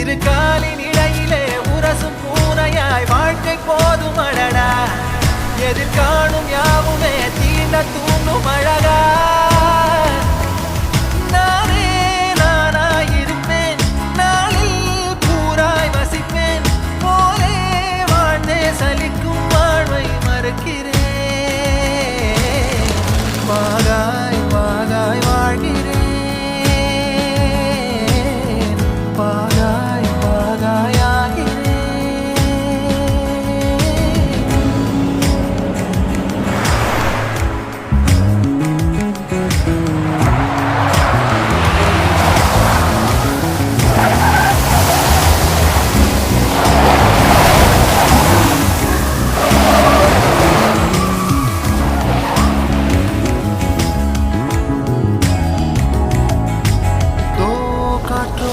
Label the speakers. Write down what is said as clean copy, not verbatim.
Speaker 1: இரு காலின் இடையிலே உரசும் பூனையாய் வாழ்க்கை போதும் அடடா எதிர்காணும் யாவுமே தீண்ட தூண்டும் அழகா